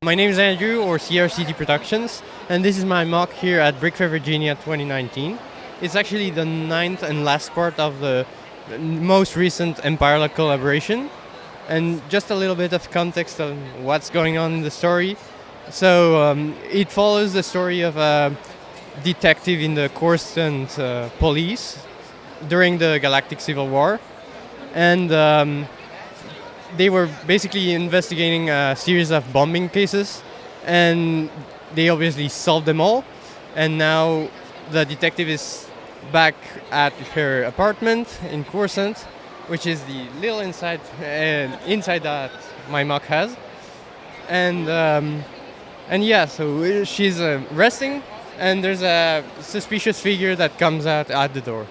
My name is Andrew, or CRCT Productions, and this is my mock here at BrickFair Virginia 2019. It's actually the ninth and last part of the most recent Empire collaboration. And just a little bit of context on what's going on in the story. So it follows the story of a detective in the Coruscant police during the Galactic Civil War. And they were basically investigating a series of bombing cases, and they obviously solved them all. And now the detective is back at her apartment in Coruscant, which is the little inside that my mock has. And yeah, so she's resting, and there's a suspicious figure that comes out at the door.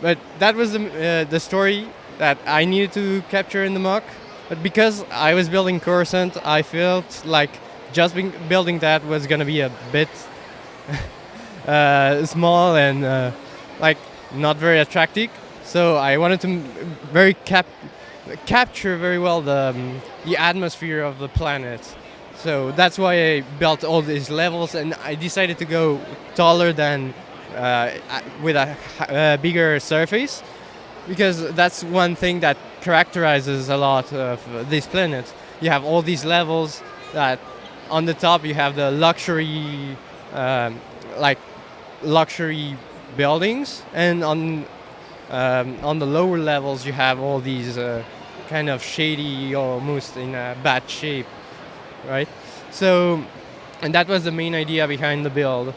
But that was the story that I needed to capture in the mock. But because I was building Coruscant, I felt like just building that was going to be a bit small and like not very attractive. So I wanted to capture very well the atmosphere of the planet. So that's why I built all these levels, and I decided to go taller than with a bigger surface, because that's one thing that characterizes a lot of this planet. You have all these levels that on the top you have the luxury, like luxury buildings, and on the lower levels you have all these kind of shady, almost in a bad shape, right? So, and that was the main idea behind the build,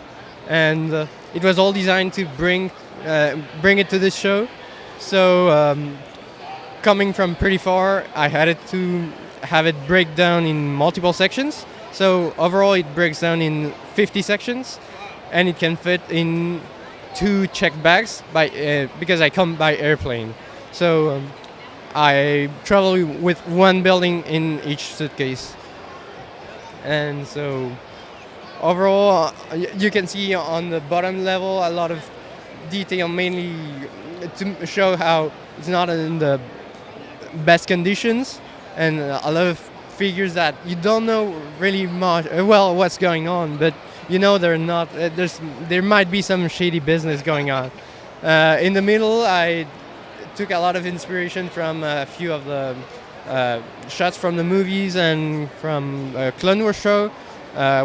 and it was all designed to bring it to this show. So, coming from pretty far, I had to have it break down in multiple sections. So overall, it breaks down in 50 sections, and it can fit in 2 checked bags because I come by airplane. So I travel with 1 building in each suitcase. And so overall, you can see on the bottom level a lot of detail, mainly to show how it's not in the best conditions, and a lot of figures that you don't know really much what's going on, but you know they're not. There might be some shady business going on. In the middle, I took a lot of inspiration from a few of the shots from the movies and from Clone Wars show,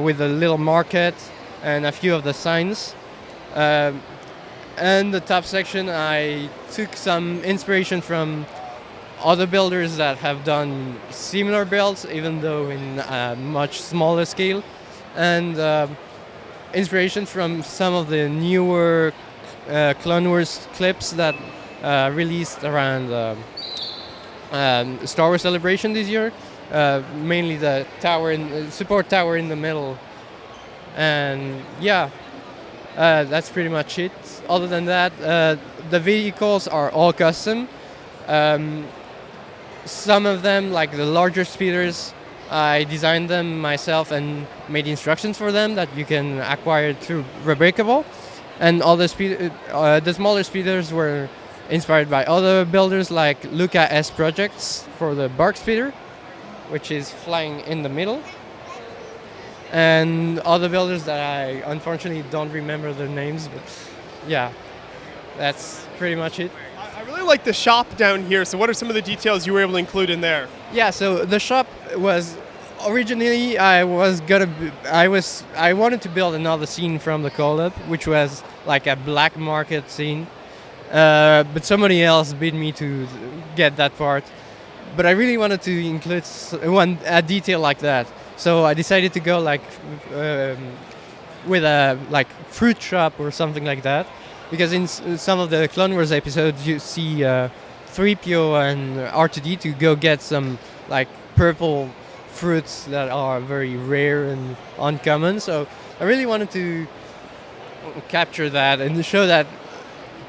with a little market and a few of the signs. And the top section, I took some inspiration from other builders that have done similar builds, even though in a much smaller scale, and inspiration from some of the newer Clone Wars clips that released around Star Wars Celebration this year, mainly the tower support tower in the middle. And yeah, that's pretty much it. Other than that, the vehicles are all custom. Some of them, like the larger speeders, I designed them myself and made instructions for them that you can acquire through Rebreakable. And all the smaller speeders were inspired by other builders like Luca S Projects for the Bark speeder, which is flying in the middle. And other builders that I unfortunately don't remember their names, but yeah, that's pretty much it. I really like the shop down here. So what are some of the details you were able to include in there? Yeah, so the shop was originally I wanted to build another scene from the collab, which was like a black market scene, but somebody else beat me to get that part. But I really wanted to include a detail like that, so I decided to go like with a like fruit shop or something like that. Because in some of the Clone Wars episodes, you see 3PO and R2D2 go get some like purple fruits that are very rare and uncommon. So I really wanted to capture that and to show that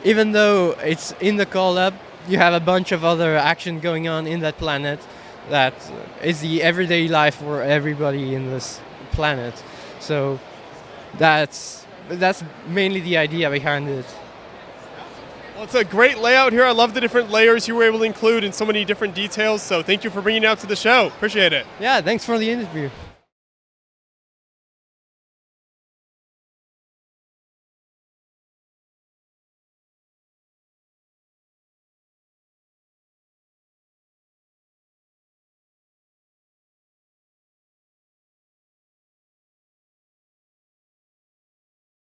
even though it's in the collab, you have a bunch of other action going on in that planet that is the everyday life for everybody in this planet. So that's mainly the idea behind it. Well, it's a great layout here. I love the different layers you were able to include and so many different details. So thank you for bringing it out to the show. Appreciate it. Yeah, thanks for the interview.